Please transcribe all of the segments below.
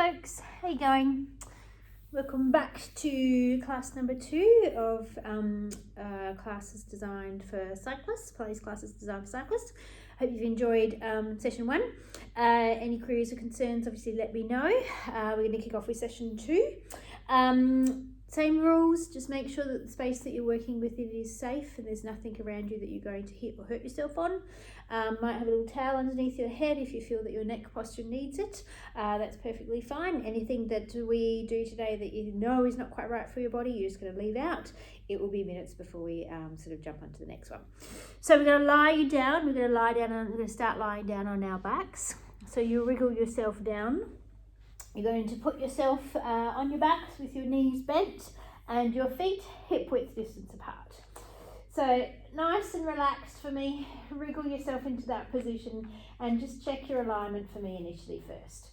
folks, how you going? Welcome back to class number 2 of classes designed for cyclists, Pilates classes designed for cyclists. Hope you've enjoyed session 1. Any queries or concerns, obviously let me know. We're going to kick off with session 2. Same rules, just make sure that the space that you're working with is safe and there's nothing around you that you're going to hit or hurt yourself on. Might have a little towel underneath your head if you feel that your neck posture needs it. That's perfectly fine. Anything that we do today that you know is not quite right for your body, you're just going to leave out. It will be minutes before we sort of jump onto the next one. So we're going to lie you down. We're going to start lying down on our backs. So you wriggle yourself down. You're going to put yourself on your backs with your knees bent and your feet hip width distance apart. So nice and relaxed for me. Wriggle yourself into that position and just check your alignment for me initially first.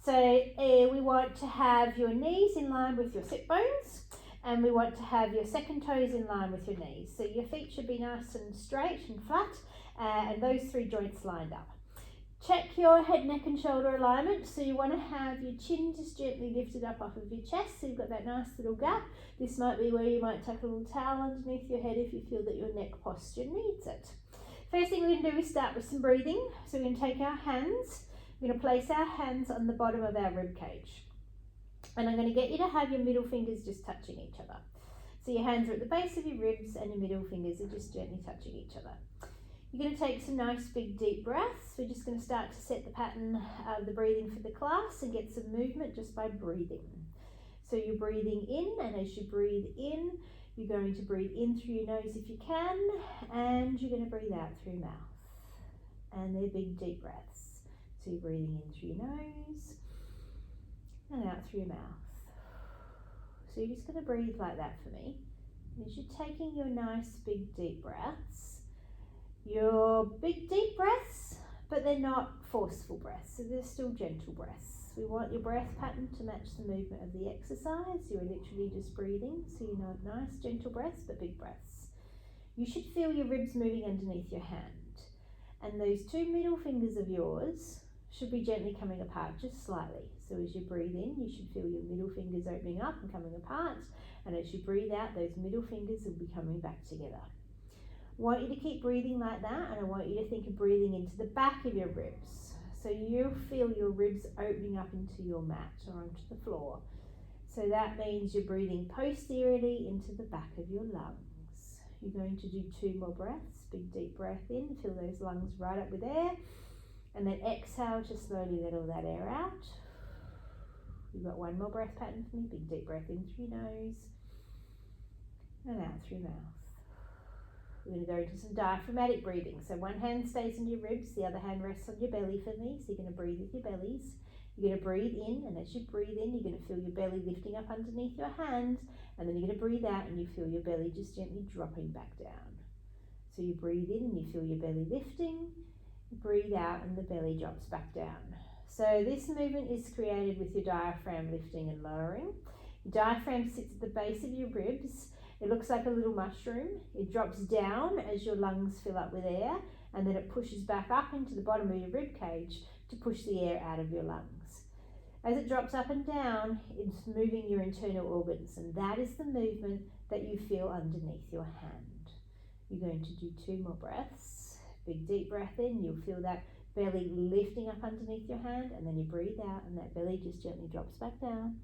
So we want to have your knees in line with your sit bones and we want to have your second toes in line with your knees. So your feet should be nice and straight and flat and those 3 joints lined up. Check your head, neck and shoulder alignment. So you want to have your chin just gently lifted up off of your chest. So you've got that nice little gap. This might be where you might tuck a little towel underneath your head if you feel that your neck posture needs it. First thing we're going to do is start with some breathing. So we're going to take our hands. We're going to place our hands on the bottom of our rib cage. And I'm going to get you to have your middle fingers just touching each other. So your hands are at the base of your ribs and your middle fingers are just gently touching each other. You're going to take some nice big deep breaths. We're just going to start to set the pattern of the breathing for the class and get some movement just by breathing. So you're breathing in, and as you breathe in, you're going to breathe in through your nose if you can, and you're going to breathe out through your mouth. And they're big deep breaths. So you're breathing in through your nose and out through your mouth. So you're just going to breathe like that for me. As you're taking your nice big deep breaths, your big deep breaths, but they're not forceful breaths, so they're still gentle breaths. We want your breath pattern to match the movement of the exercise. You're literally just breathing, so you know, nice gentle breaths, but big breaths. You should feel your ribs moving underneath your hand, and those 2 middle fingers of yours should be gently coming apart just slightly. So as you breathe in, you should feel your middle fingers opening up and coming apart, and as you breathe out, those middle fingers will be coming back together. I want you to keep breathing like that, and I want you to think of breathing into the back of your ribs. So you'll feel your ribs opening up into your mat or onto the floor. So that means you're breathing posteriorly into the back of your lungs. You're going to do 2 more breaths. Big deep breath in, fill those lungs right up with air, and then exhale to slowly let all that air out. You've got 1 more breath pattern for me. Big deep breath in through your nose and out through your mouth. We're going to go into some diaphragmatic breathing. So one hand stays on your ribs, the other hand rests on your belly for me. So you're going to breathe with your bellies. You're going to breathe in, and as you breathe in, you're going to feel your belly lifting up underneath your hand, and then you're going to breathe out and you feel your belly just gently dropping back down. So you breathe in and you feel your belly lifting, you breathe out and the belly drops back down. So this movement is created with your diaphragm lifting and lowering. Your diaphragm sits at the base of your ribs. It looks like a little mushroom. It drops down as your lungs fill up with air, and then it pushes back up into the bottom of your rib cage to push the air out of your lungs. As it drops up and down, it's moving your internal organs, and that is the movement that you feel underneath your hand. You're going to do 2 more breaths. Big deep breath in, you'll feel that belly lifting up underneath your hand, and then you breathe out and that belly just gently drops back down.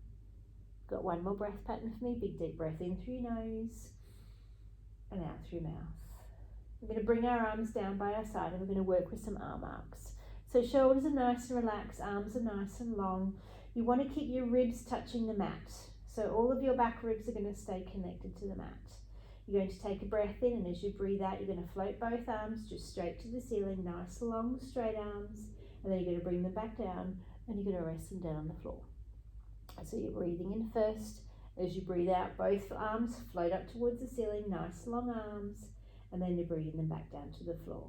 Got 1 more breath pattern for me. Big deep breath in through your nose and out through your mouth. We're going to bring our arms down by our side and we're going to work with some arm arcs. So shoulders are nice and relaxed, arms are nice and long. You want to keep your ribs touching the mat. So all of your back ribs are going to stay connected to the mat. You're going to take a breath in, and as you breathe out, you're going to float both arms just straight to the ceiling, nice long straight arms, and then you're going to bring them back down and you're going to rest them down on the floor. So you're breathing in first. As you breathe out, both arms float up towards the ceiling, nice long arms, and then you're breathing them back down to the floor.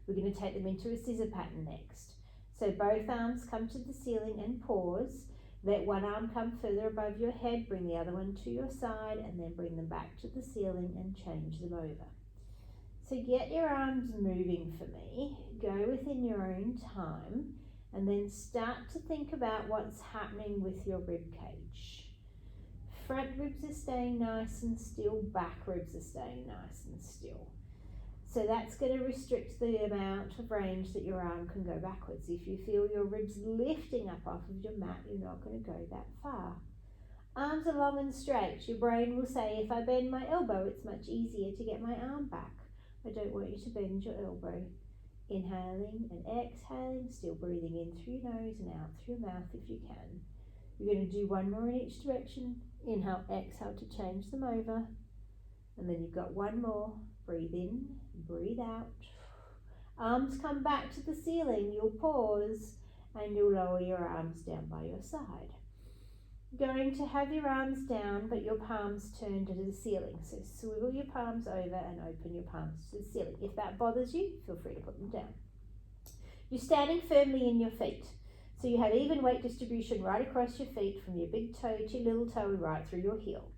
We're going to take them into a scissor pattern next. So both arms come to the ceiling and pause. Let one arm come further above your head, bring the other one to your side, and then bring them back to the ceiling and change them over. So get your arms moving for me. Go within your own time And then start to think about what's happening with your rib cage. Front ribs are staying nice and still, back ribs are staying nice and still. So that's going to restrict the amount of range that your arm can go backwards. If you feel your ribs lifting up off of your mat, you're not going to go that far. Arms are long and straight. Your brain will say, if I bend my elbow, it's much easier to get my arm back. I don't want you to bend your elbow. Inhaling and exhaling, still breathing in through your nose and out through your mouth if you can. You're going to do one more in each direction. Inhale, exhale to change them over. And then you've got one more. Breathe in, breathe out. Arms come back to the ceiling. You'll pause and you'll lower your arms down by your side. Going to have your arms down but your palms turned to the ceiling. So swivel your palms over and open your palms to the ceiling. If that bothers you, feel free to put them down. You're standing firmly in your feet. So you have even weight distribution right across your feet from your big toe to your little toe right through your heel.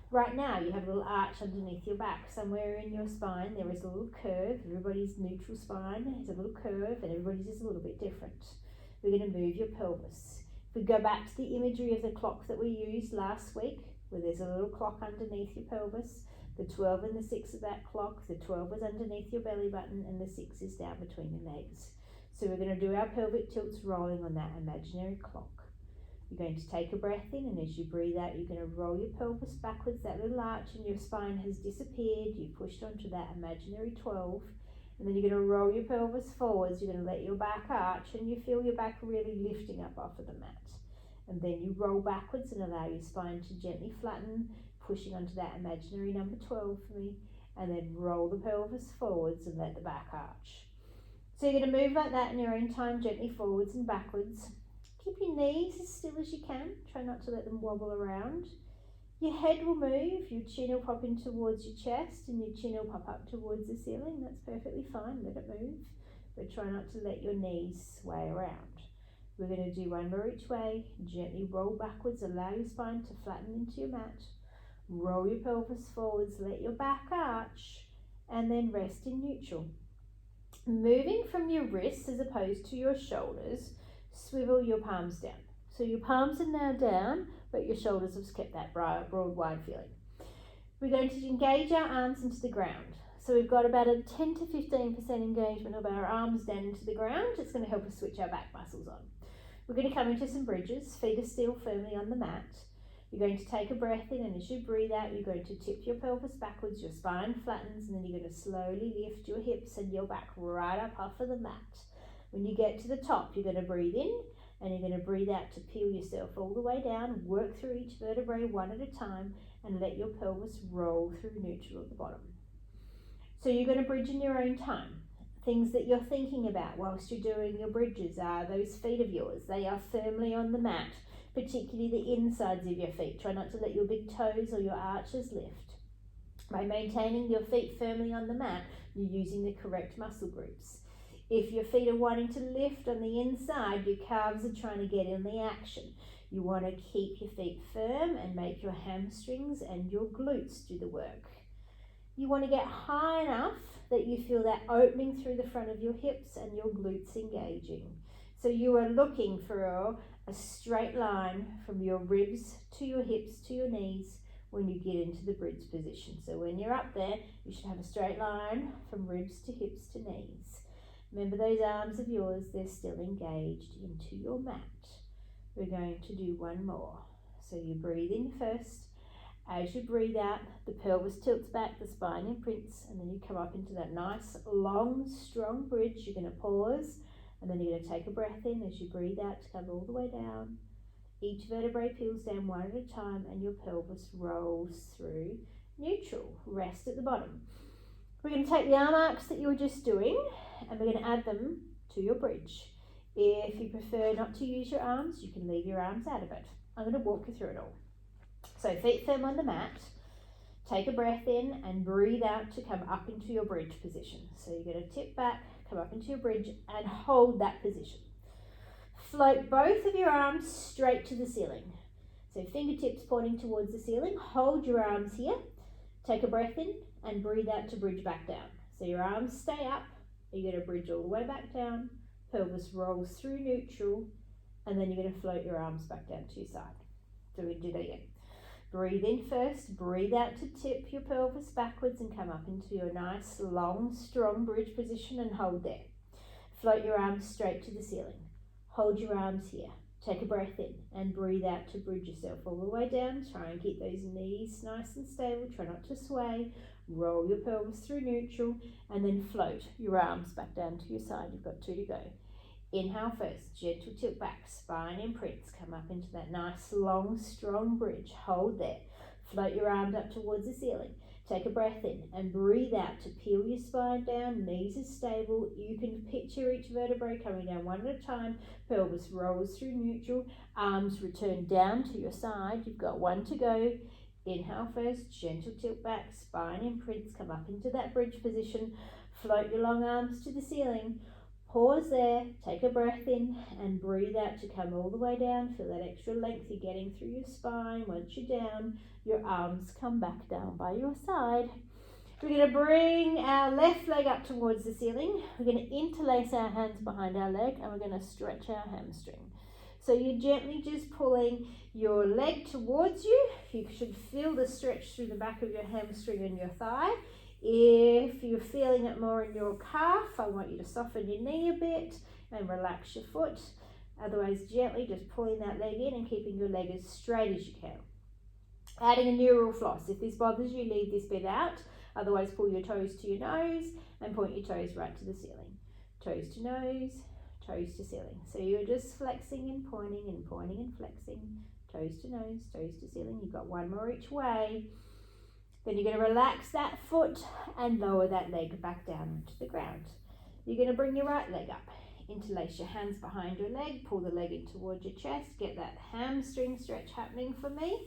Right now you have a little arch underneath your back. Somewhere in your spine there is a little curve. Everybody's neutral spine has a little curve and everybody's is a little bit different. We're going to move your pelvis. If we go back to the imagery of the clock that we used last week, where there's a little clock underneath your pelvis, the 12 and the 6 of that clock, the 12 was underneath your belly button and the 6 is down between your legs. So we're going to do our pelvic tilts rolling on that imaginary clock. You're going to take a breath in, and as you breathe out, you're going to roll your pelvis backwards. That little arch in your spine has disappeared. You pushed onto that imaginary 12. And then you're going to roll your pelvis forwards. You're going to let your back arch, and you feel your back really lifting up off of the mat. And then you roll backwards and allow your spine to gently flatten, pushing onto that imaginary number 12 for me. And then roll the pelvis forwards and let the back arch. So you're going to move like that in your own time, gently forwards and backwards. Keep your knees as still as you can. Try not to let them wobble around. Your head will move. Your chin will pop in towards your chest and your chin will pop up towards the ceiling. That's perfectly fine. Let it move. But try not to let your knees sway around. We're going to do one more each way. Gently roll backwards. Allow your spine to flatten into your mat. Roll your pelvis forwards. Let your back arch. And then rest in neutral. Moving from your wrists as opposed to your shoulders, swivel your palms down. So your palms are now down, but your shoulders have kept that broad, wide feeling. We're going to engage our arms into the ground. So we've got about a 10 to 15% engagement of our arms down into the ground. It's going to help us switch our back muscles on. We're going to come into some bridges. Feet are still firmly on the mat. You're going to take a breath in, and as you breathe out, you're going to tip your pelvis backwards, your spine flattens, and then you're going to slowly lift your hips and your back right up off of the mat. When you get to the top, you're going to breathe in, and you're going to breathe out to peel yourself all the way down. Work through each vertebrae one at a time, and let your pelvis roll through neutral at the bottom. So you're going to bridge in your own time. Things that you're thinking about whilst you're doing your bridges are those feet of yours. They are firmly on the mat, particularly the insides of your feet. Try not to let your big toes or your arches lift. By maintaining your feet firmly on the mat, you're using the correct muscle groups. If your feet are wanting to lift on the inside, your calves are trying to get in the action. You want to keep your feet firm and make your hamstrings and your glutes do the work. You want to get high enough that you feel that opening through the front of your hips and your glutes engaging. So you are looking for a straight line from your ribs to your hips to your knees when you get into the bridge position. So when you're up there, you should have a straight line from ribs to hips to knees. Remember those arms of yours, they're still engaged into your mat. We're going to do one more. So you breathe in first. As you breathe out, the pelvis tilts back, the spine imprints, and then you come up into that nice, long, strong bridge. You're going to pause, and then you're going to take a breath in as you breathe out to come all the way down. Each vertebrae peels down one at a time, and your pelvis rolls through neutral. Rest at the bottom. We're going to take the arm arcs that you were just doing, and we're going to add them to your bridge. If you prefer not to use your arms, you can leave your arms out of it. I'm going to walk you through it all. So feet firm on the mat, take a breath in and breathe out to come up into your bridge position. So you're going to tip back, come up into your bridge and hold that position. Float both of your arms straight to the ceiling. So fingertips pointing towards the ceiling, hold your arms here, take a breath in and breathe out to bridge back down. So your arms stay up, you're going to bridge all the way back down, pelvis rolls through neutral, and then you're going to float your arms back down to your side. So we do that again. Breathe in first, breathe out to tip your pelvis backwards and come up into your nice, long, strong bridge position and hold there. Float your arms straight to the ceiling. Hold your arms here. Take a breath in and breathe out to bridge yourself all the way down. Try and keep those knees nice and stable. Try not to sway. Roll your pelvis through neutral and then float your arms back down to your side. You've got 2 to go. Inhale first, gentle tilt back, spine imprints, come up into that nice long strong bridge, hold there, float your arms up towards the ceiling, take a breath in and breathe out to peel your spine down, knees are stable, you can picture each vertebrae coming down one at a time, pelvis rolls through neutral, arms return down to your side, you've got 1 to go. Inhale first, gentle tilt back, spine imprints, come up into that bridge position, float your long arms to the ceiling. Pause there, take a breath in and breathe out to come all the way down. Feel that extra length you're getting through your spine. Once you're down, your arms come back down by your side. We're going to bring our left leg up towards the ceiling. We're going to interlace our hands behind our leg and we're going to stretch our hamstring. So you're gently just pulling your leg towards you. You should feel the stretch through the back of your hamstring and your thigh. If you're feeling it more in your calf, I want you to soften your knee a bit and relax your foot. Otherwise, gently just pulling that leg in and keeping your leg as straight as you can. Adding a neural floss. If this bothers you, leave this bit out. Otherwise, pull your toes to your nose and point your toes right to the ceiling. Toes to nose, toes to ceiling. So you're just flexing and pointing and pointing and flexing. Toes to nose, toes to ceiling. You've got 1 more each way. Then you're going to relax that foot and lower that leg back down onto the ground. You're going to bring your right leg up. Interlace your hands behind your leg. Pull the leg in towards your chest. Get that hamstring stretch happening for me.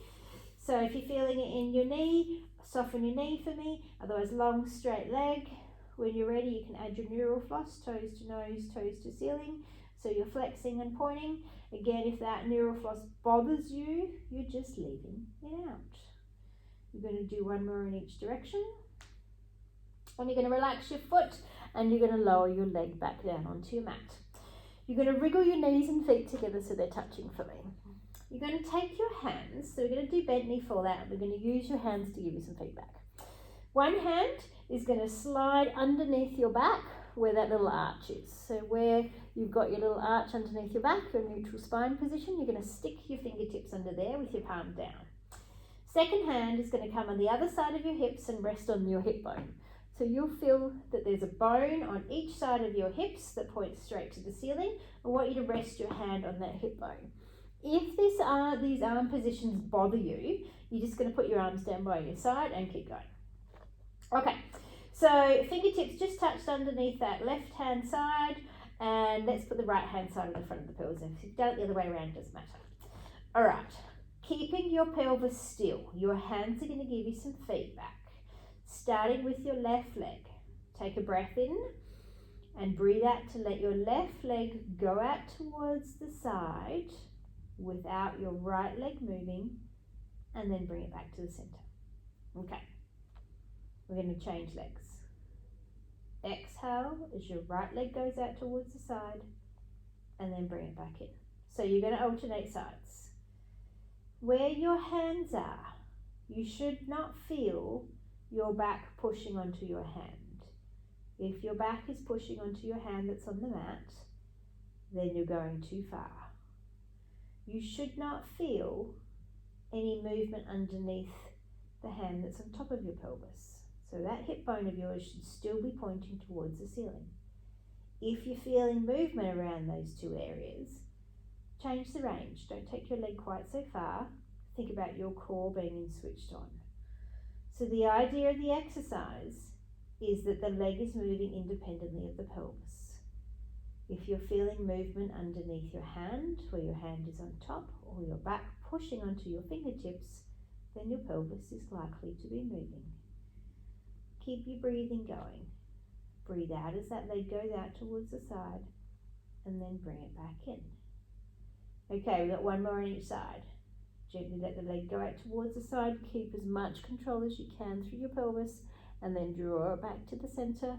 So if you're feeling it in your knee, soften your knee for me. Otherwise, long straight leg. When you're ready, you can add your neural floss. Toes to nose, toes to ceiling. So you're flexing and pointing. Again, if that neural floss bothers you, you're just leaving it out. You're going to do 1 more in each direction. And you're going to relax your foot and you're going to lower your leg back down onto your mat. You're going to wriggle your knees and feet together so they're touching for me. You're going to take your hands, so we're going to do bent knee fallout. We're going to use your hands to give you some feedback. One hand is going to slide underneath your back where that little arch is. So where you've got your little arch underneath your back, your neutral spine position, you're going to stick your fingertips under there with your palm down. Second hand is going to come on the other side of your hips and rest on your hip bone. So you'll feel that there's a bone on each side of your hips that points straight to the ceiling. I want you to rest your hand on that hip bone. If these arm positions bother you, you're just going to put your arms down by your side and keep going. Okay, so fingertips just touched underneath that left hand side, and let's put the right hand side on the front of the pelvis. If you've done it the other way around, it doesn't matter. All right. Keeping your pelvis still, your hands are going to give you some feedback. Starting with your left leg. Take a breath in and breathe out to let your left leg go out towards the side without your right leg moving, and then bring it back to the center. Okay, we're going to change legs. Exhale as your right leg goes out towards the side, and then bring it back in. So you're going to alternate sides. Where your hands are, you should not feel your back pushing onto your hand. If your back is pushing onto your hand that's on the mat, then you're going too far. You should not feel any movement underneath the hand that's on top of your pelvis. So that hip bone of yours should still be pointing towards the ceiling. If you're feeling movement around those 2 areas, change the range. Don't take your leg quite so far. Think about your core being switched on. So the idea of the exercise is that the leg is moving independently of the pelvis. If you're feeling movement underneath your hand, where your hand is on top, or your back pushing onto your fingertips, then your pelvis is likely to be moving. Keep your breathing going. Breathe out as that leg goes out towards the side, and then bring it back in. Okay, we've got 1 more on each side. Gently let the leg go out towards the side. Keep as much control as you can through your pelvis, and then draw it back to the center.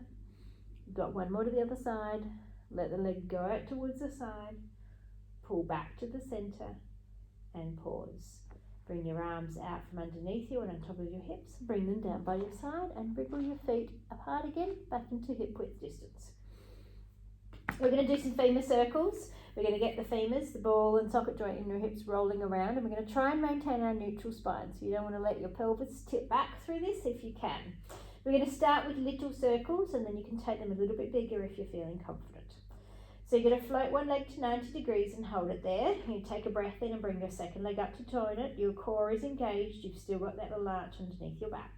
We've got 1 more to the other side. Let the leg go out towards the side. Pull back to the center and pause. Bring your arms out from underneath you and on top of your hips. Bring them down by your side and wriggle your feet apart again, back into hip width distance. We're going to do some femur circles. We're going to get the femurs, the ball and socket joint in your hips rolling around, and we're going to try and maintain our neutral spine. So you don't want to let your pelvis tip back through this if you can. We're going to start with little circles, and then you can take them a little bit bigger if you're feeling confident. So you're going to float one leg to 90 degrees and hold it there. You take a breath in and bring your second leg up to join it. Your core is engaged. You've still got that little arch underneath your back.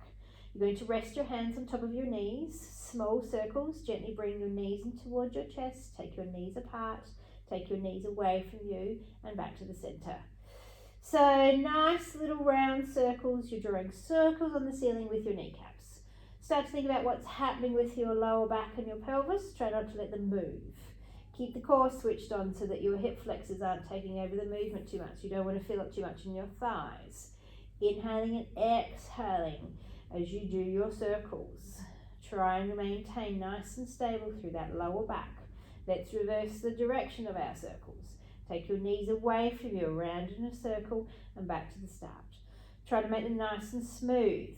You're going to rest your hands on top of your knees. Small circles. Gently bring your knees in towards your chest. Take your knees apart. Take your knees away from you and back to the center. So nice little round circles. You're drawing circles on the ceiling with your kneecaps. Start to think about what's happening with your lower back and your pelvis. Try not to let them move. Keep the core switched on so that your hip flexors aren't taking over the movement too much. You don't want to feel it too much in your thighs. Inhaling and exhaling as you do your circles. Try and maintain nice and stable through that lower back. Let's reverse the direction of our circles. Take your knees away from you, around in a circle and back to the start. Try to make them nice and smooth.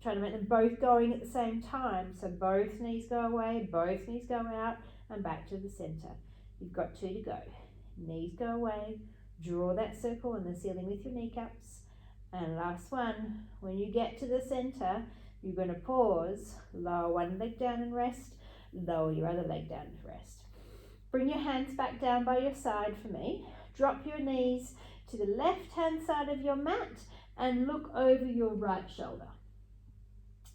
Try to make them both going at the same time. So both knees go away, both knees go out and back to the center. You've got 2 to go. Knees go away. Draw that circle on the ceiling with your kneecaps. And last one, when you get to the center, you're going to pause, lower one leg down and rest, lower your other leg down and rest. Bring your hands back down by your side for me. Drop your knees to the left-hand side of your mat and look over your right shoulder.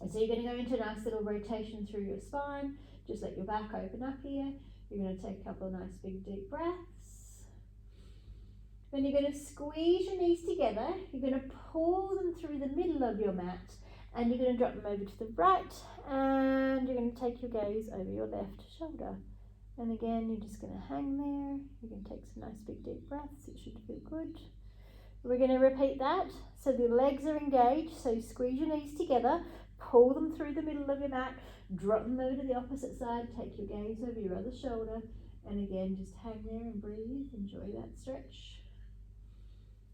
And so you're going to go into a nice little rotation through your spine. Just let your back open up here. You're going to take a couple of nice big deep breaths. Then you're going to squeeze your knees together. You're going to pull them through the middle of your mat and you're going to drop them over to the right and you're going to take your gaze over your left shoulder. And again, you're just going to hang there. You're going to take some nice big deep breaths. It should feel good. We're going to repeat that. So the legs are engaged. So squeeze your knees together. Pull them through the middle of your mat. Drop them over to the opposite side. Take your gaze over your other shoulder. And again, just hang there and breathe. Enjoy that stretch.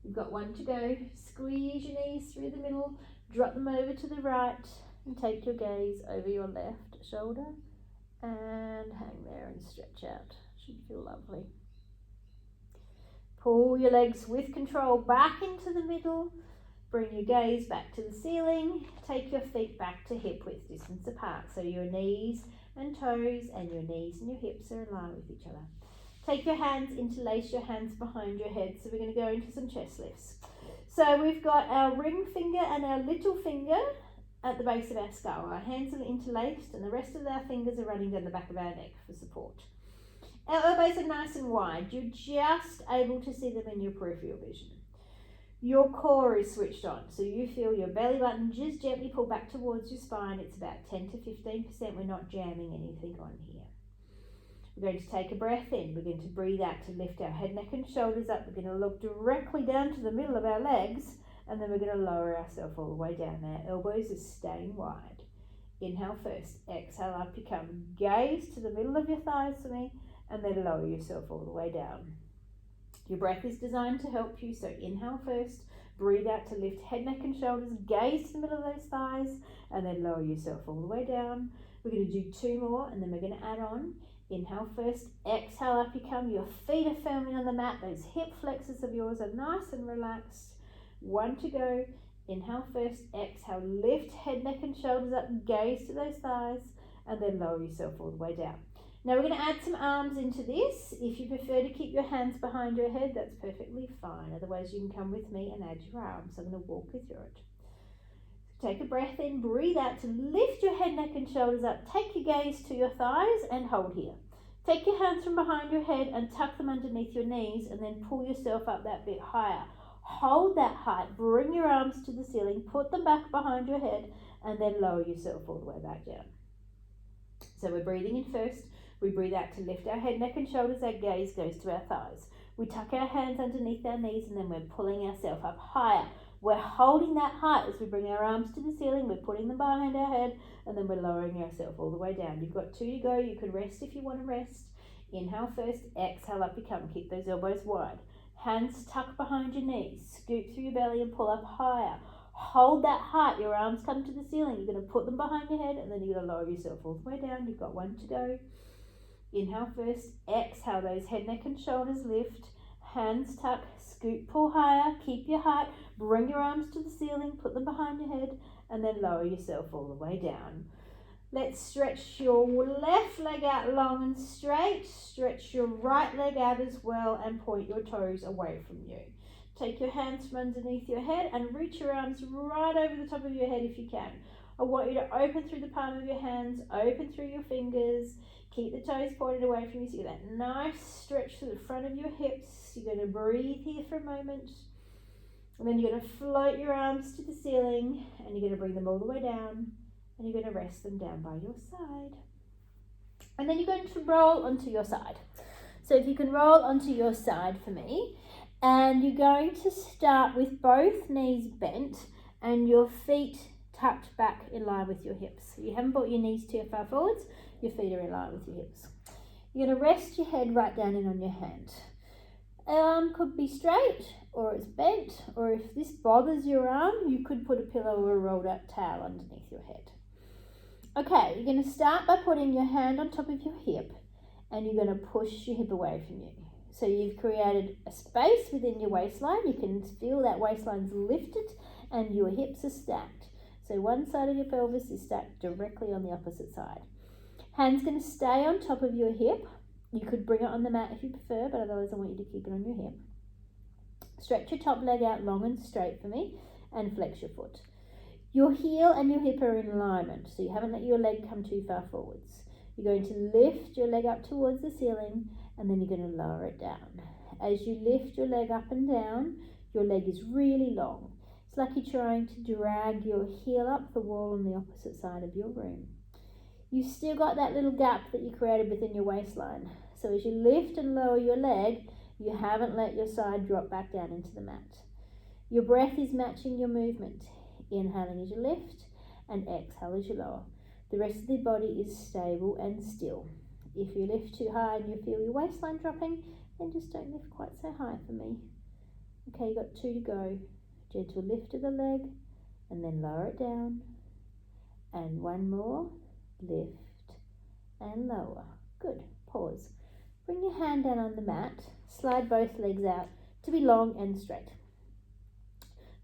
You've got 1 to go. Squeeze your knees through the middle. Drop them over to the right. And take your gaze over your left shoulder. And hang there and stretch out. Should feel lovely. Pull your legs with control back into the middle. Bring your gaze back to the ceiling. Take your feet back to hip width distance apart. So your knees and toes and your knees and your hips are aligned with each other. Take your hands, interlace your hands behind your head. So we're going to go into some chest lifts. So we've got our ring finger and our little finger at the base of our skull. Our hands are interlaced and the rest of our fingers are running down the back of our neck for support. Our elbows are nice and wide. You're just able to see them in your peripheral vision. Your core is switched on, so you feel your belly button just gently pull back towards your spine. It's about 10 to 15%. We're not jamming anything on here. We're going to take a breath in. We're going to breathe out to lift our head, neck and shoulders up. We're going to look directly down to the middle of our legs, and then we're going to lower ourselves all the way down. Our elbows are staying wide. Inhale first. Exhale up you come. Gaze to the middle of your thighs for me, and then lower yourself all the way down. Your breath is designed to help you, so inhale first, breathe out to lift head, neck and shoulders, gaze to the middle of those thighs, and then lower yourself all the way down. We're going to do 2 more, and then we're going to add on. Inhale first, exhale up you come, your feet are firmly on the mat, those hip flexors of yours are nice and relaxed. 1 to go. Inhale first, exhale, lift head, neck and shoulders up, gaze to those thighs, and then lower yourself all the way down. Now we're going to add some arms into this. If you prefer to keep your hands behind your head, that's perfectly fine. Otherwise, you can come with me and add your arms. I'm going to walk you through it. Take a breath in, breathe out to lift your head, neck and shoulders up. Take your gaze to your thighs and hold here. Take your hands from behind your head and tuck them underneath your knees and then pull yourself up that bit higher. Hold that height, bring your arms to the ceiling, put them back behind your head and then lower yourself all the way back down. So we're breathing in first. We breathe out to lift our head, neck and shoulders. Our gaze goes to our thighs. We tuck our hands underneath our knees and then we're pulling ourselves up higher. We're holding that height as we bring our arms to the ceiling. We're putting them behind our head and then we're lowering ourselves all the way down. You've got 2 to go. You can rest if you want to rest. Inhale first, exhale, up you come. Keep those elbows wide. Hands tucked behind your knees. Scoop through your belly and pull up higher. Hold that height. Your arms come to the ceiling. You're going to put them behind your head and then you're going to lower yourself all the way down. You've got one to go. Inhale first, exhale, those head, neck and shoulders lift. Hands tuck, scoop, pull higher, keep your height. Bring your arms to the ceiling, put them behind your head and then lower yourself all the way down. Let's stretch your left leg out long and straight. Stretch your right leg out as well and point your toes away from you. Take your hands from underneath your head and reach your arms right over the top of your head if you can. I want you to open through the palm of your hands, open through your fingers. Keep the toes pointed away from you so you get that nice stretch to the front of your hips. You're going to breathe here for a moment. And then you're going to float your arms to the ceiling and you're going to bring them all the way down. And you're going to rest them down by your side. And then you're going to roll onto your side. So if you can roll onto your side for me. And you're going to start with both knees bent and your feet tucked back in line with your hips. So you haven't brought your knees too far forwards. Your feet are in line with your hips. You're going to rest your head right down in on your hand. Arm could be straight or it's bent. Or if this bothers your arm, you could put a pillow or a rolled up towel underneath your head. Okay, you're going to start by putting your hand on top of your hip and you're going to push your hip away from you. So you've created a space within your waistline. You can feel that waistline's lifted and your hips are stacked. So one side of your pelvis is stacked directly on the opposite side. Hand's going to stay on top of your hip. You could bring it on the mat if you prefer, but otherwise I want you to keep it on your hip. Stretch your top leg out long and straight for me and flex your foot. Your heel and your hip are in alignment, so you haven't let your leg come too far forwards. You're going to lift your leg up towards the ceiling and then you're going to lower it down. As you lift your leg up and down, your leg is really long. It's like you're trying to drag your heel up the wall on the opposite side of your room. You've still got that little gap that you created within your waistline. So as you lift and lower your leg, you haven't let your side drop back down into the mat. Your breath is matching your movement. Inhaling as you lift and exhale as you lower. The rest of the body is stable and still. If you lift too high and you feel your waistline dropping, then just don't lift quite so high for me. Okay, you've got 2 to go. Gentle lift of the leg and then lower it down. And 1 more. Lift and lower. Good. Pause. Bring your hand down on the mat. Slide both legs out to be long and straight.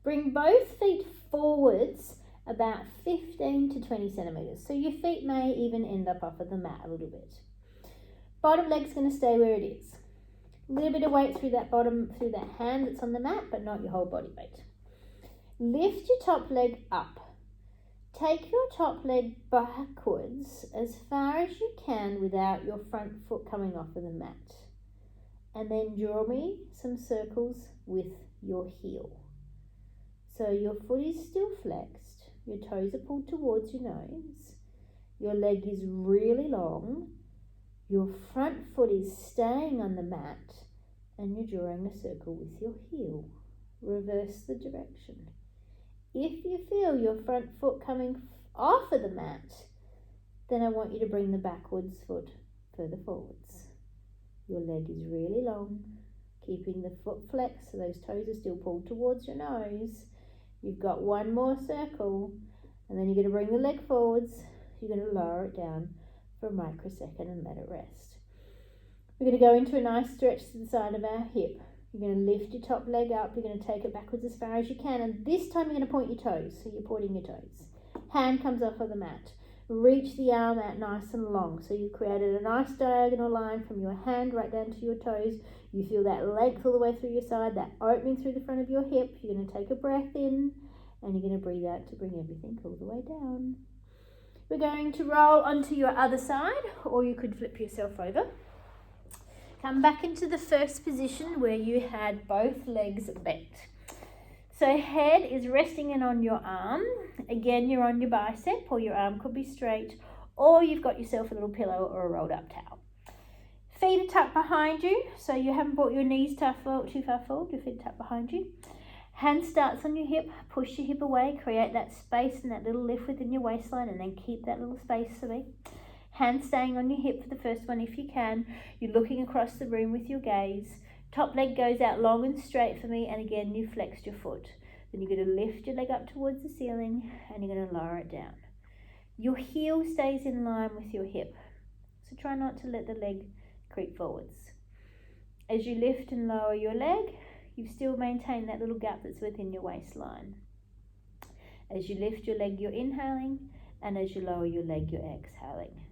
Bring both feet forwards about 15 to 20 centimeters. So your feet may even end up off of the mat a little bit. Bottom leg's going to stay where it is. A little bit of weight through that hand that's on the mat, but not your whole body weight. Lift your top leg up. Take your top leg backwards as far as you can without your front foot coming off of the mat. And then draw me some circles with your heel. So your foot is still flexed, your toes are pulled towards your nose, your leg is really long, your front foot is staying on the mat, and you're drawing a circle with your heel. Reverse the direction. If you feel your front foot coming off of the mat, then I want you to bring the backwards foot further forwards. Your leg is really long, keeping the foot flexed so those toes are still pulled towards your nose. You've got 1 more circle, and then you're going to bring the leg forwards. You're going to lower it down for a microsecond and let it rest. We're going to go into a nice stretch to the side of our hip. You're going to lift your top leg up. You're going to take it backwards as far as you can, and this time you're going to point your toes. So you're pointing your toes. Hand comes off of the mat. Reach the arm out nice and long. So you've created a nice diagonal line from your hand right down to your toes. You feel that length all the way through your side, that opening through the front of your hip. You're going to take a breath in and you're going to breathe out to bring everything all the way down. We're going to roll onto your other side, or you could flip yourself over. Come back into the first position where you had both legs bent. So head is resting in on your arm. Again, you're on your bicep, or your arm could be straight, or you've got yourself a little pillow or a rolled up towel. Feet are tucked behind you, so you haven't brought your knees too far forward. Your feet are tucked behind you. Hand starts on your hip. Push your hip away. Create that space and that little lift within your waistline, and then keep that little space for me. Hand staying on your hip for the first one if you can. You're looking across the room with your gaze. Top leg goes out long and straight for me, and again you flexed your foot. Then you're going to lift your leg up towards the ceiling and you're going to lower it down. Your heel stays in line with your hip, so try not to let the leg creep forwards. As you lift and lower your leg, you've still maintained that little gap that's within your waistline. As you lift your leg, you're inhaling, and as you lower your leg, you're exhaling.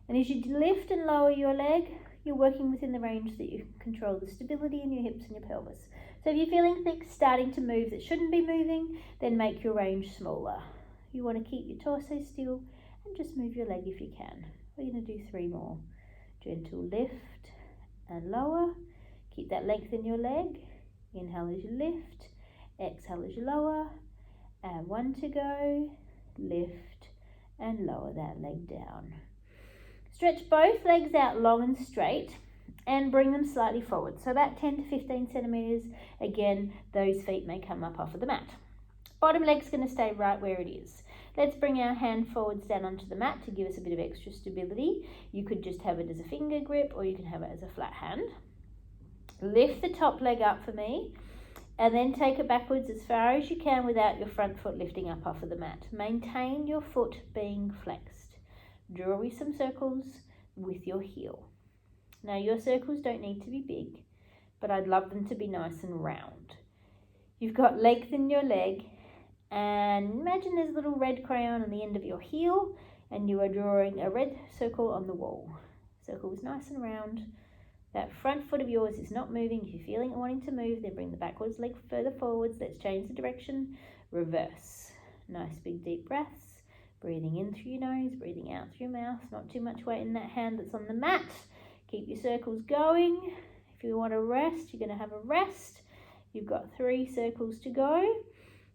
And as you lift and lower your leg, you're working within the range that you control the stability in your hips and your pelvis. So if you're feeling things starting to move that shouldn't be moving, then make your range smaller. You want to keep your torso still and just move your leg if you can. We're going to do 3 more. Gentle lift and lower. Keep that length in your leg. Inhale as you lift, exhale as you lower. And 1 to go. Lift and lower that leg down. Stretch both legs out long and straight and bring them slightly forward. So about 10 to 15 centimeters. Again, those feet may come up off of the mat. Bottom leg's going to stay right where it is. Let's bring our hand forwards down onto the mat to give us a bit of extra stability. You could just have it as a finger grip or you can have it as a flat hand. Lift the top leg up for me and then take it backwards as far as you can without your front foot lifting up off of the mat. Maintain your foot being flexed. Draw some circles with your heel. Now your circles don't need to be big, but I'd love them to be nice and round. You've got length in your leg, and imagine there's a little red crayon on the end of your heel and you are drawing a red circle on the wall. Circle is nice and round. That front foot of yours is not moving. If you're feeling it wanting to move, then bring the backwards leg further forwards. Let's change the direction. Reverse. Nice big deep breaths. Breathing in through your nose, breathing out through your mouth. Not too much weight in that hand that's on the mat. Keep your circles going. If you want to rest, you're going to have a rest. You've got 3 circles to go.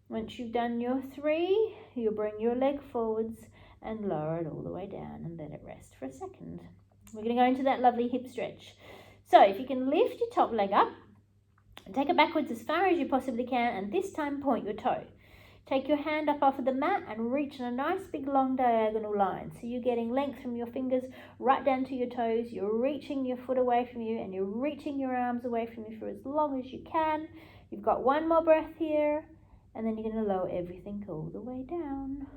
Once you've done your 3, you'll bring your leg forwards and lower it all the way down and let it rest for a second. We're going to go into that lovely hip stretch. So if you can lift your top leg up and take it backwards as far as you possibly can, and this time point your toe. Take your hand up off of the mat and reach in a nice big long diagonal line. So you're getting length from your fingers right down to your toes. You're reaching your foot away from you and you're reaching your arms away from you for as long as you can. You've got 1 more breath here, and then you're going to lower everything all the way down.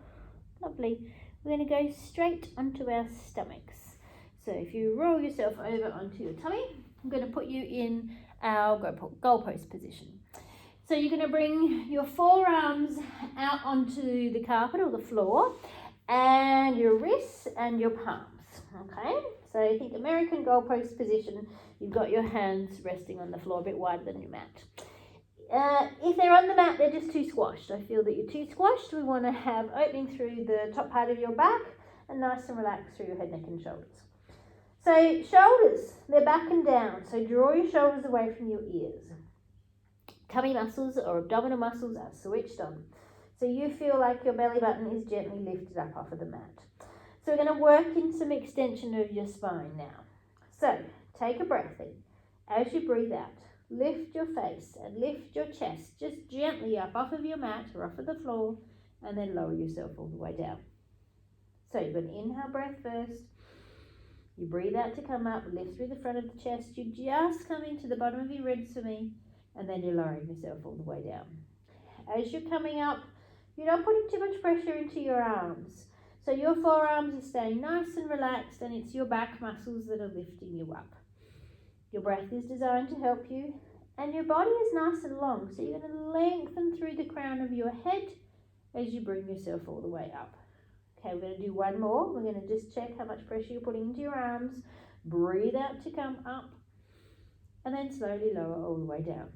Lovely. We're going to go straight onto our stomachs. So if you roll yourself over onto your tummy, I'm going to put you in our goalpost position. So you're going to bring your forearms out onto the carpet or the floor, and your wrists and your palms. Okay, so think American goalpost position. You've got your hands resting on the floor a bit wider than your mat. If they're on the mat, they're just too squashed. I feel that you're too squashed. We want to have opening through the top part of your back and nice and relaxed through your head, neck and shoulders. So shoulders, they're back and down. So draw your shoulders away from your ears. Tummy muscles or abdominal muscles are switched on. So you feel like your belly button is gently lifted up off of the mat. So we're going to work in some extension of your spine now. So take a breath in. As you breathe out, lift your face and lift your chest just gently up off of your mat or off of the floor, and then lower yourself all the way down. So you're going to inhale breath first. You breathe out to come up, lift through the front of the chest. You just come into the bottom of your ribs for me, and then you're lowering yourself all the way down. As you're coming up, you're not putting too much pressure into your arms. So your forearms are staying nice and relaxed, and it's your back muscles that are lifting you up. Your breath is designed to help you, and your body is nice and long. So you're going to lengthen through the crown of your head as you bring yourself all the way up. Okay, we're going to do 1 more. We're going to just check how much pressure you're putting into your arms. Breathe out to come up, and then slowly lower all the way down.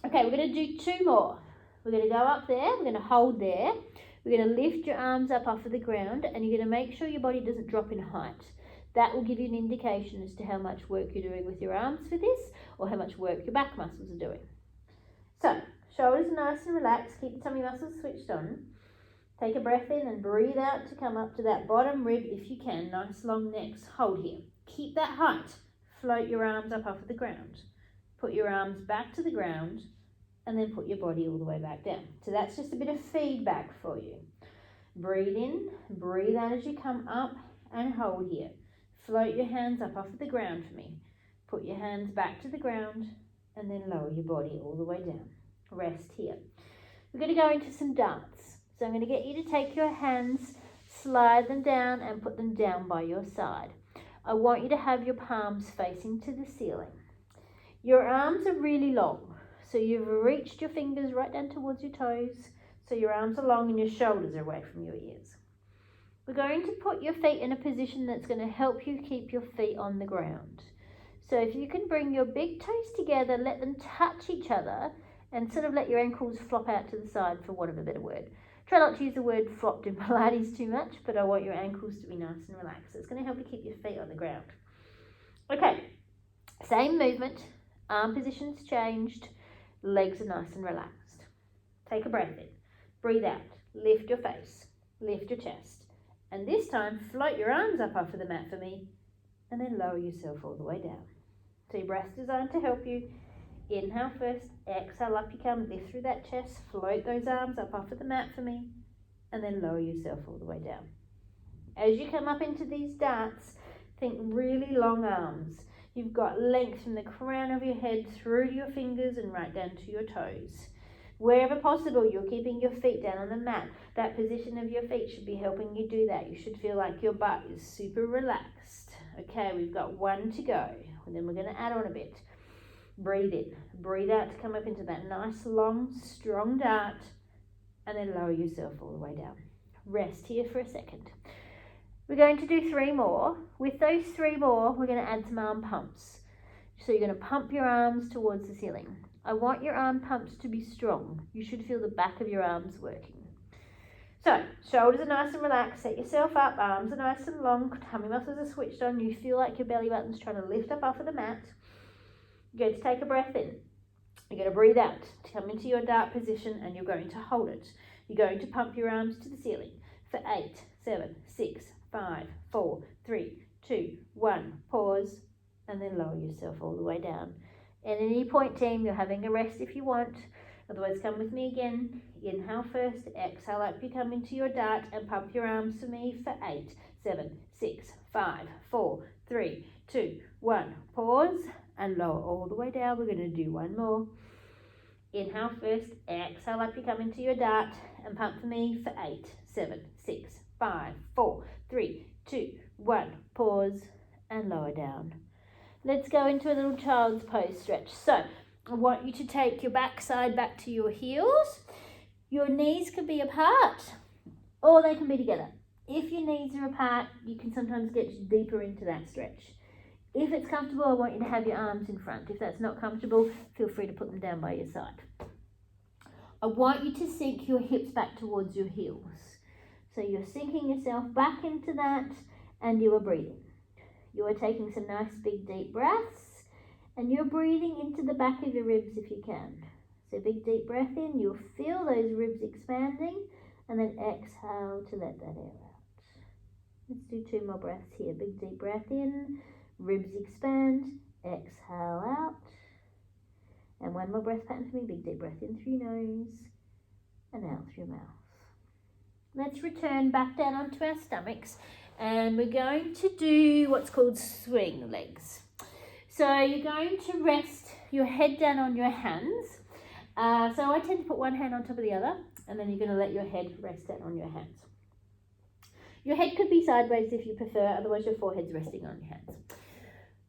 Okay, we're going to do 2 more. We're going to go up there, we're going to hold there, we're going to lift your arms up off of the ground, and you're going to make sure your body doesn't drop in height. That will give you an indication as to how much work you're doing with your arms for this, or how much work your back muscles are doing. So, shoulders are nice and relaxed, keep the tummy muscles switched on. Take a breath in and breathe out to come up to that bottom rib if you can. Nice long necks. Hold here. Keep that height. Float your arms up off of the ground. Put your arms back to the ground, and then put your body all the way back down. So that's just a bit of feedback for you. Breathe in, breathe out as you come up, and hold here. Float your hands up off of the ground for me. Put your hands back to the ground and then lower your body all the way down. Rest here. We're going to go into some darts. So I'm going to get you to take your hands, slide them down and put them down by your side. I want you to have your palms facing to the ceiling. Your arms are really long, so you've reached your fingers right down towards your toes, so your arms are long and your shoulders are away from your ears. We're going to put your feet in a position that's going to help you keep your feet on the ground. So if you can bring your big toes together, let them touch each other, and sort of let your ankles flop out to the side, for want of a better word. Try not to use the word flopped in Pilates too much, but I want your ankles to be nice and relaxed. So it's going to help you keep your feet on the ground. Okay, same movement, arm positions changed, legs are nice and relaxed. Take a breath in, breathe out, lift your face, lift your chest. And this time, float your arms up off of the mat for me, and then lower yourself all the way down. So your breath's designed to help you. Inhale first, exhale up you come, lift through that chest, float those arms up off of the mat for me, and then lower yourself all the way down. As you come up into these darts, think really long arms. You've got length from the crown of your head through to your fingers and right down to your toes. Wherever possible, you're keeping your feet down on the mat. That position of your feet should be helping you do that. You should feel like your butt is super relaxed. Okay, we've got one to go, and then we're going to add on a bit. Breathe in, breathe out to come up into that nice, long, strong dart, and then lower yourself all the way down. Rest here for a second. We're going to do 3 more. With those 3 more, we're going to add some arm pumps. So you're going to pump your arms towards the ceiling. I want your arm pumps to be strong. You should feel the back of your arms working. So, shoulders are nice and relaxed. Set yourself up, arms are nice and long, tummy muscles are switched on. You feel like your belly button's trying to lift up off of the mat. You're going to take a breath in. You're going to breathe out, come into your dart position, and you're going to hold it. You're going to pump your arms to the ceiling for 8, 7, 6, 5, 4, 3, 2, 1. Pause, and then lower yourself all the way down. At any point, team, you're having a rest if you want. Otherwise, come with me again. Inhale first, exhale up you come into your dart, and pump your arms for me for 8, 7, 6, 5, 4, 3, 2, 1. Pause. And lower all the way down. We're going to do 1 more. Inhale first, exhale up you come into your dart, and pump for me for 8, 7, 6, 5, 4, 3, 2, 1. Pause and lower down. Let's go into a little child's pose stretch. So I want you to take your backside back to your heels. Your knees can be apart or they can be together. If your knees are apart, you can sometimes get deeper into that stretch. If it's comfortable, I want you to have your arms in front. If that's not comfortable, feel free to put them down by your side. I want you to sink your hips back towards your heels. So you're sinking yourself back into that, and you are breathing. You are taking some nice big deep breaths, and you're breathing into the back of your ribs if you can. So big deep breath in, you'll feel those ribs expanding, and then exhale to let that air out. Let's do 2 more breaths here. Big deep breath in. Ribs expand, exhale out. And 1 more breath pattern for me. Big deep breath in through your nose and out through your mouth. Let's return back down onto our stomachs, and we're going to do what's called swing legs. So you're going to rest your head down on your hands. So I tend to put one hand on top of the other, and then you're going to let your head rest down on your hands. Your head could be sideways if you prefer, otherwise your forehead's resting on your hands.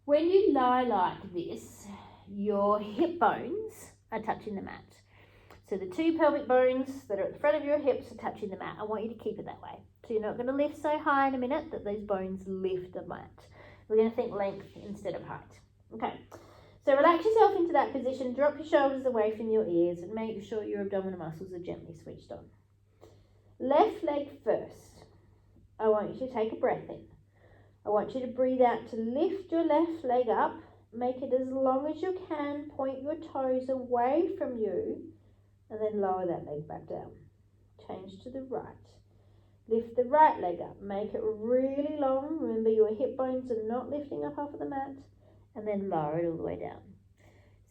When you lie like this, your hip bones are touching the mat. So the 2 pelvic bones that are at the front of your hips are touching the mat. I want you to keep it that way. So you're not going to lift so high in a minute that those bones lift the mat. We're going to think length instead of height. Okay, so relax yourself into that position, drop your shoulders away from your ears, and make sure your abdominal muscles are gently switched on. Left leg first. I want you to take a breath in. I want you to breathe out to lift your left leg up. Make it as long as you can. Point your toes away from you, and then lower that leg back down. Change to the right. Lift the right leg up. Make it really long. Remember, your hip bones are not lifting up off of the mat, and then lower it all the way down.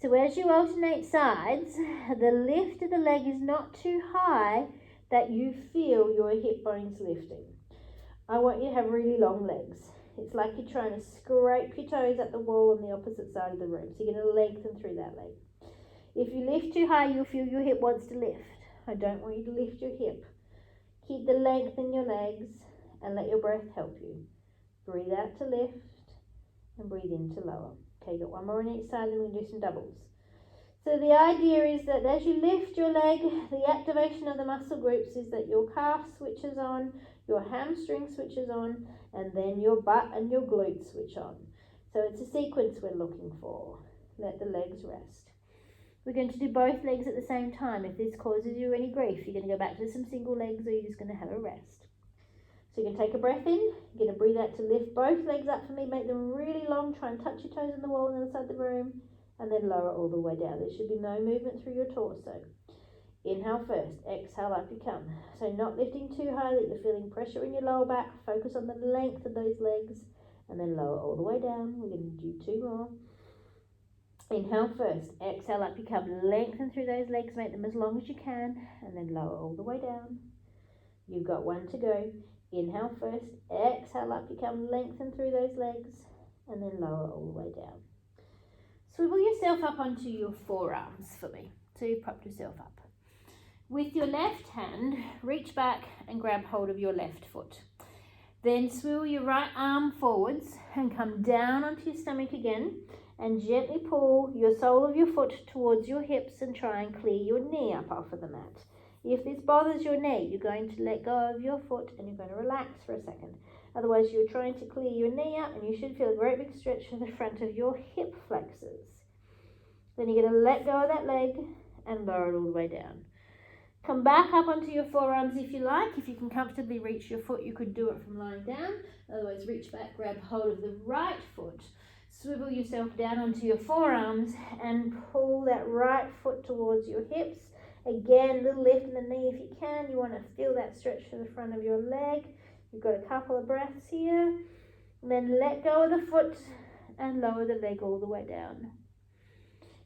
So as you alternate sides, the lift of the leg is not too high that you feel your hip bones lifting. I want you to have really long legs. It's like you're trying to scrape your toes at the wall on the opposite side of the room. So you're going to lengthen through that leg. If you lift too high, you'll feel your hip wants to lift. I don't want you to lift your hip. Keep the length in your legs and let your breath help you. Breathe out to lift and breathe in to lower. Okay, you got one more on each side and we'll do some doubles. So the idea is that as you lift your leg, the activation of the muscle groups is that your calf switches on, your hamstring switches on, and then your butt and your glutes switch on. So it's a sequence we're looking for. Let the legs rest. We're going to do both legs at the same time. If this causes you any grief, you're going to go back to some single legs or you're just going to have a rest. So you're going to take a breath in, you're going to breathe out to lift both legs up for me, make them really long, try and touch your toes on the wall on the other side of the room, and then lower all the way down. There should be no movement through your torso. Inhale first, exhale up you come. So not lifting too high that you're feeling pressure in your lower back, focus on the length of those legs, and then lower all the way down. We're going to do 2 more. Inhale first, exhale up you come, lengthen through those legs, make them as long as you can, and then lower all the way down. You've got 1 to go. Inhale first, exhale up you come, lengthen through those legs, and then lower all the way down. Swivel yourself up onto your forearms for me. So you've propped yourself up. With your left hand, reach back and grab hold of your left foot. Then swivel your right arm forwards and come down onto your stomach again and gently pull your sole of your foot towards your hips and try and clear your knee up off of the mat. If this bothers your knee, you're going to let go of your foot and you're going to relax for a second. Otherwise, you're trying to clear your knee up and you should feel a great big stretch from the front of your hip flexors. Then you're going to let go of that leg and lower it all the way down. Come back up onto your forearms if you like. If you can comfortably reach your foot, you could do it from lying down. Otherwise, reach back, grab hold of the right foot. Swivel yourself down onto your forearms and pull that right foot towards your hips. Again, little lift in the knee if you can. You want to feel that stretch to the front of your leg. You've got a couple of breaths here. And then let go of the foot and lower the leg all the way down.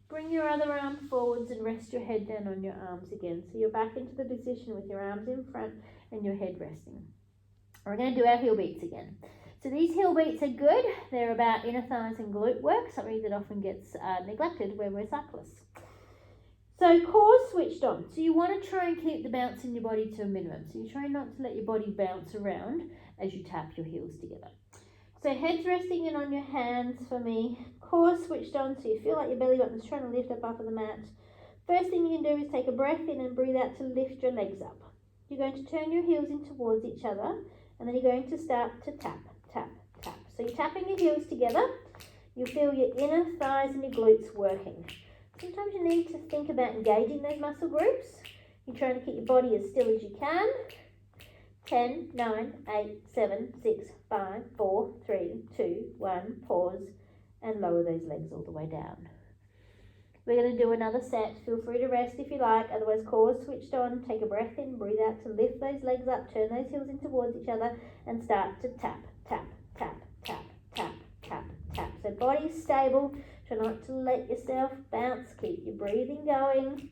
Bring your other arm forwards and rest your head down on your arms again. So you're back into the position with your arms in front and your head resting. We're going to do our heel beats again. So these heel beats are good. They're about inner thighs and glute work, something that often gets neglected when we're cyclists. So core switched on. So you want to try and keep the bounce in your body to a minimum. So you try not to let your body bounce around as you tap your heels together. So head's resting in on your hands for me. Core switched on so you feel like your belly button's trying to lift up off of the mat. First thing you can do is take a breath in and breathe out to lift your legs up. You're going to turn your heels in towards each other and then you're going to start to tap, tap, tap. So you're tapping your heels together. You feel your inner thighs and your glutes working. Sometimes you need to think about engaging those muscle groups. You're trying to keep your body as still as you can. 10, 9, 8, 7, 6, 5, 4, 3, 2, 1, pause and lower those legs all the way down. We're going to do another set. Feel free to rest if you like, otherwise core switched on. Take a breath in, breathe out to lift those legs up, turn those heels in towards each other and start to tap, tap, tap, tap, tap, tap, tap. So body's stable, try not to let yourself bounce, keep your breathing going.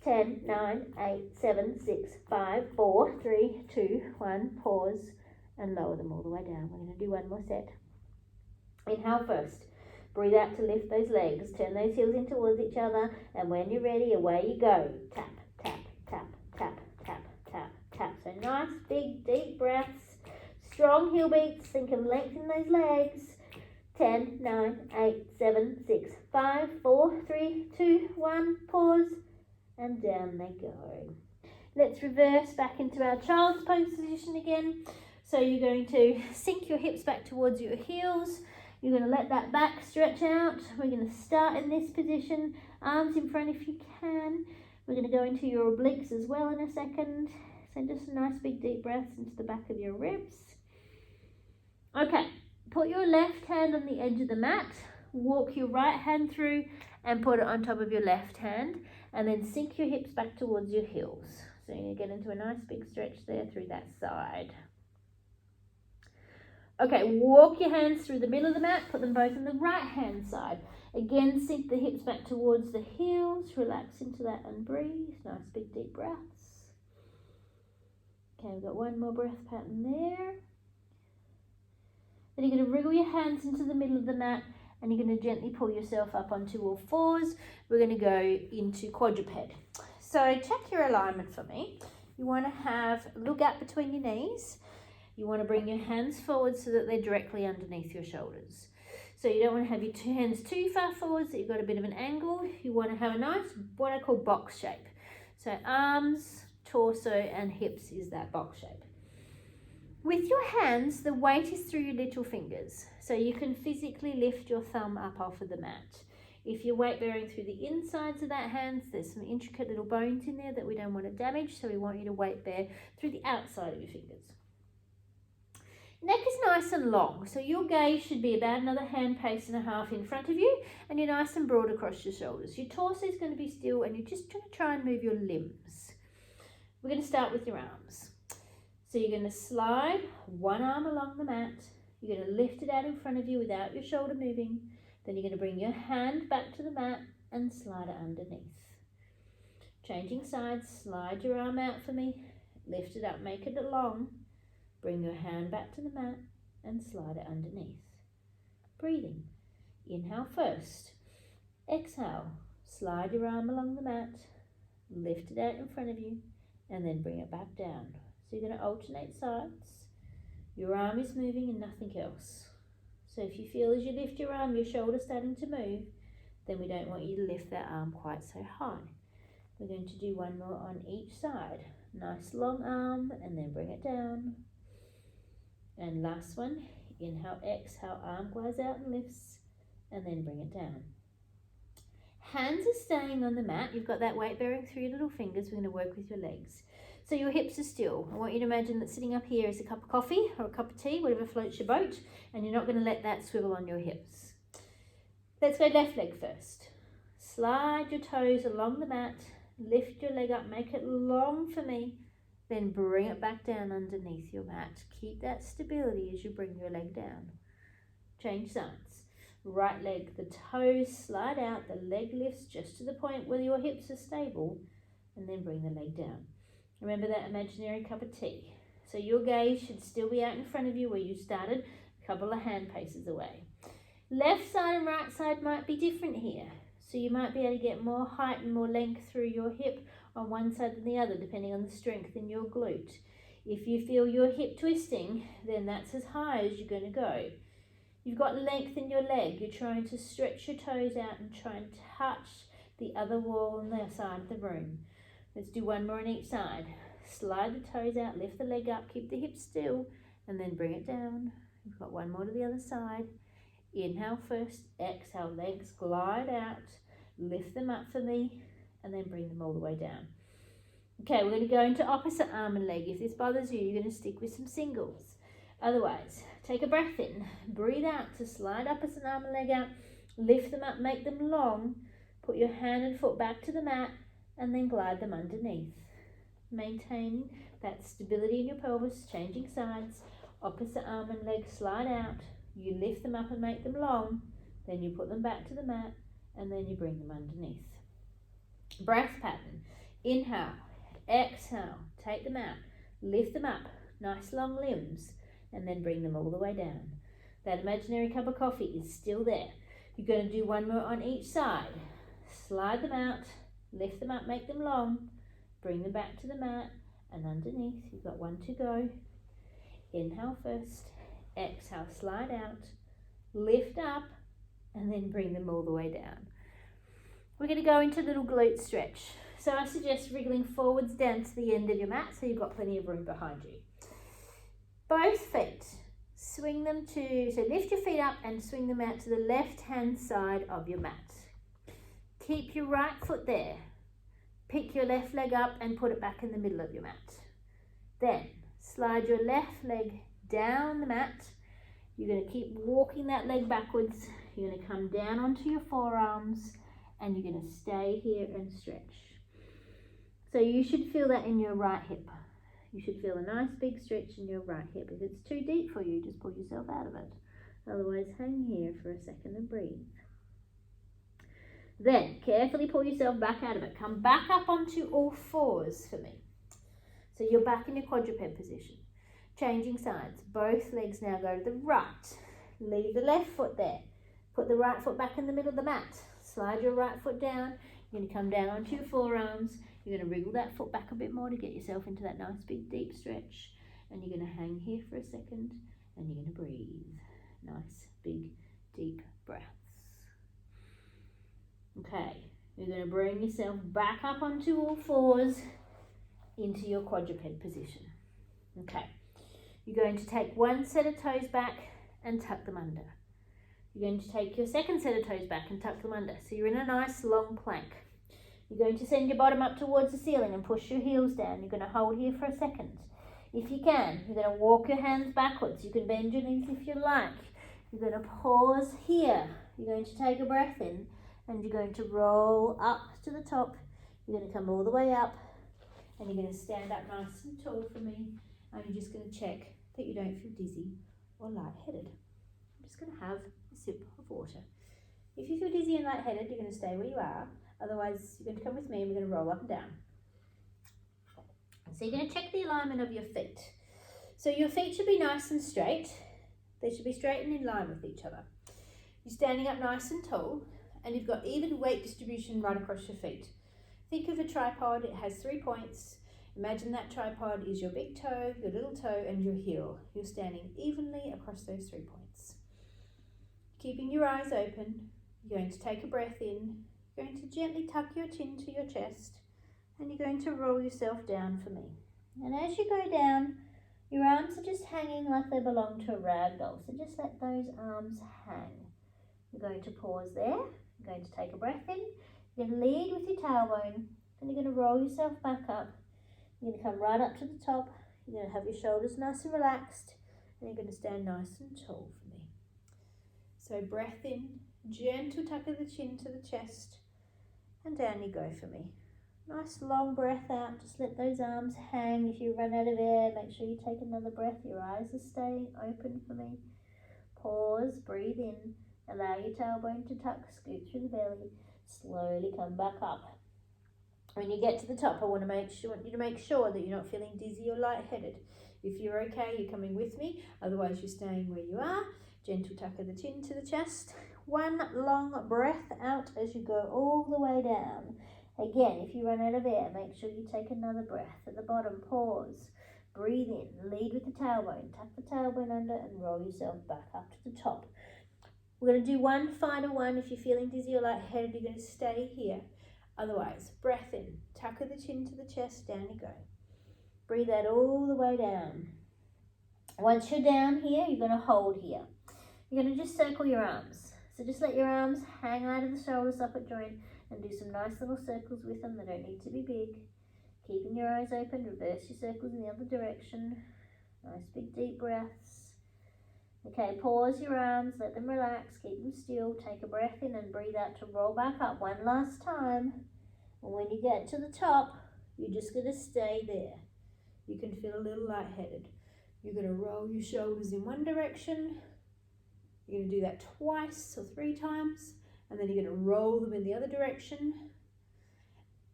10, 9, 8, 7, 6, 5, 4, 3, 2, 1, pause and lower them all the way down. We're going to do one more set. Inhale first. Breathe out to lift those legs. Turn those heels in towards each other and when you're ready, away you go. Tap, tap, tap, tap, tap, tap, tap. So nice, big, deep breaths. Strong heel beats. Think of lengthening those legs. 10, 9, 8, 7, 6, 5, 4, 3, 2, 1, pause. And down they go. Let's reverse back into our child's pose position again. So you're going to sink your hips back towards your heels. You're going to let that back stretch out. We're going to start in this position. Arms in front if you can. We're going to go into your obliques as well in a second. So just nice big deep breaths into the back of your ribs. Okay, put your left hand on the edge of the mat. Walk your right hand through and put it on top of your left hand. And then sink your hips back towards your heels. So you're going to get into a nice big stretch there through that side. Okay, walk your hands through the middle of the mat. Put them both on the right hand side. Again, sink the hips back towards the heels. Relax into that and breathe. Nice big deep breaths. Okay, we've got one more breath pattern there. Then you're going to wriggle your hands into the middle of the mat and you're going to gently pull yourself up onto all fours. We're going to go into quadruped. So check your alignment for me. You want to have a little gap between your knees. You want to bring your hands forward so that they're directly underneath your shoulders. So you don't want to have your two hands too far forward so you've got a bit of an angle. You want to have a nice, what I call box shape. So arms, torso and hips is that box shape. With your hands, the weight is through your little fingers. So you can physically lift your thumb up off of the mat. If you're weight bearing through the insides of that hand, there's some intricate little bones in there that we don't want to damage. So we want you to weight bear through the outside of your fingers. Neck is nice and long, so your gaze should be about another hand pace and a half in front of you, and you're nice and broad across your shoulders. Your torso is going to be still, and you're just going to try and move your limbs. We're going to start with your arms. So you're going to slide one arm along the mat. You're going to lift it out in front of you without your shoulder moving. Then you're going to bring your hand back to the mat and slide it underneath. Changing sides, slide your arm out for me. Lift it up, make it long. Bring your hand back to the mat and slide it underneath. Breathing. Inhale first. Exhale. Slide your arm along the mat. Lift it out in front of you and then bring it back down. So you're going to alternate sides. Your arm is moving and nothing else. So if you feel as you lift your arm, your shoulder's starting to move, then we don't want you to lift that arm quite so high. We're going to do one more on each side. Nice long arm and then bring it down. And last one, inhale, exhale, arm glides out and lifts, and then bring it down. Hands are staying on the mat. You've got that weight bearing through your little fingers. We're going to work with your legs. So your hips are still. I want you to imagine that sitting up here is a cup of coffee or a cup of tea, whatever floats your boat, and you're not going to let that swivel on your hips. Let's go left leg first. Slide your toes along the mat, lift your leg up, make it long for me. Then bring it back down underneath your mat. Keep that stability as you bring your leg down. Change sides. Right leg, the toes slide out, the leg lifts just to the point where your hips are stable, and then bring the leg down. Remember that imaginary cup of tea. So your gaze should still be out in front of you where you started, a couple of hand paces away. Left side and right side might be different here. So you might be able to get more height and more length through your hip on one side than the other, depending on the strength in your glute. If you feel your hip twisting, then that's as high as you're going to go. You've got length in your leg. You're trying to stretch your toes out and try and touch the other wall on the side of the room. Let's do one more on each side. Slide the toes out, lift the leg up, keep the hips still, and then bring it down. We've got one more to the other side. Inhale first, exhale, legs glide out, lift them up for me, and then bring them all the way down. Okay, we're going to go into opposite arm and leg. If this bothers you, you're going to stick with some singles. Otherwise, take a breath in, breathe out to slide opposite arm and leg out, lift them up, make them long, put your hand and foot back to the mat, and then glide them underneath. Maintain that stability in your pelvis, changing sides, opposite arm and leg slide out, you lift them up and make them long, then you put them back to the mat, and then you bring them underneath. Breath pattern. Inhale, exhale, take them out, lift them up, nice long limbs, and then bring them all the way down. That imaginary cup of coffee is still there. You're going to do one more on each side. Slide them out, lift them up, make them long, bring them back to the mat, and underneath. You've got one to go. Inhale first, exhale, slide out, lift up, and then bring them all the way down. We're going to go into a little glute stretch. So I suggest wriggling forwards down to the end of your mat so you've got plenty of room behind you. Both feet, swing them to, so lift your feet up and swing them out to the left-hand side of your mat. Keep your right foot there. Pick your left leg up and put it back in the middle of your mat. Then slide your left leg down the mat. You're going to keep walking that leg backwards. You're going to come down onto your forearms and you're going to stay here and stretch. So you should feel that in your right hip. You should feel a nice big stretch in your right hip. If it's too deep for you, just pull yourself out of it. Otherwise, hang here for a second and breathe. Then, carefully pull yourself back out of it. Come back up onto all fours for me. So you're back in your quadruped position. Changing sides. Both legs now go to the right. Leave the left foot there. Put the right foot back in the middle of the mat. Slide your right foot down. You're going to come down onto your forearms. You're going to wriggle that foot back a bit more to get yourself into that nice big deep stretch. And you're going to hang here for a second and you're going to breathe. Nice big deep breaths. Okay, you're going to bring yourself back up onto all fours into your quadruped position. Okay, you're going to take one set of toes back and tuck them under. You're going to take your second set of toes back and tuck them under. So you're in a nice long plank. You're going to send your bottom up towards the ceiling and push your heels down. You're going to hold here for a second. If you can, you're going to walk your hands backwards. You can bend your knees if you like. You're going to pause here. You're going to take a breath in and you're going to roll up to the top. You're going to come all the way up and you're going to stand up nice and tall for me. And you're just going to check that you don't feel dizzy or lightheaded. I'm just going to have a sip of water. If you feel dizzy and lightheaded, you're going to stay where you are. Otherwise, you're going to come with me and we're going to roll up and down. So you're going to check the alignment of your feet. So your feet should be nice and straight. They should be straight and in line with each other. You're standing up nice and tall and you've got even weight distribution right across your feet. Think of a tripod. It has 3 points. Imagine that tripod is your big toe, your little toe and your heel. You're standing evenly across those 3 points. Keeping your eyes open, you're going to take a breath in. You're going to gently tuck your chin to your chest and you're going to roll yourself down for me. And as you go down, your arms are just hanging like they belong to a rag doll. So just let those arms hang. You're going to pause there. You're going to take a breath in. You're going to lead with your tailbone and you're going to roll yourself back up. You're going to come right up to the top. You're going to have your shoulders nice and relaxed and you're going to stand nice and tall for me. So breath in, gentle tuck of the chin to the chest and down you go for me. Nice long breath out, just let those arms hang. If you run out of air, make sure you take another breath. Your eyes are staying open for me. Pause, breathe in, allow your tailbone to tuck, scoot through the belly, slowly come back up. When you get to the top, I want you to make sure that you're not feeling dizzy or lightheaded. If you're okay, you're coming with me. Otherwise, you're staying where you are. Gentle tuck of the chin to the chest. One long breath out as you go all the way down. Again, if you run out of air, make sure you take another breath. At the bottom, pause. Breathe in. Lead with the tailbone. Tuck the tailbone under and roll yourself back up to the top. We're going to do one final one. If you're feeling dizzy or lightheaded, you're going to stay here. Otherwise, breath in, tuck of the chin to the chest, down you go. Breathe out all the way down. Once you're down here, you're going to hold here. You're going to just circle your arms. So just let your arms hang out of the shoulder socket joint and do some nice little circles with them. They don't need to be big. Keeping your eyes open, reverse your circles in the other direction. Nice big deep breaths. Okay, pause your arms, let them relax, keep them still. Take a breath in and breathe out to roll back up one last time. And when you get to the top, you're just going to stay there. You can feel a little lightheaded. You're going to roll your shoulders in one direction. You're going to do that twice or 3 times. And then you're going to roll them in the other direction.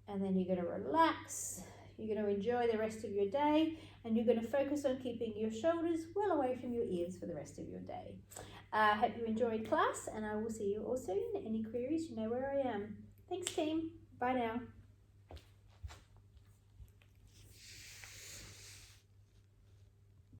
And then you're going to relax. You're going to enjoy the rest of your day. And you're going to focus on keeping your shoulders well away from your ears for the rest of your day. I hope you enjoyed class. And I will see you all soon. Any queries, you know where I am. Thanks, team. Bye now.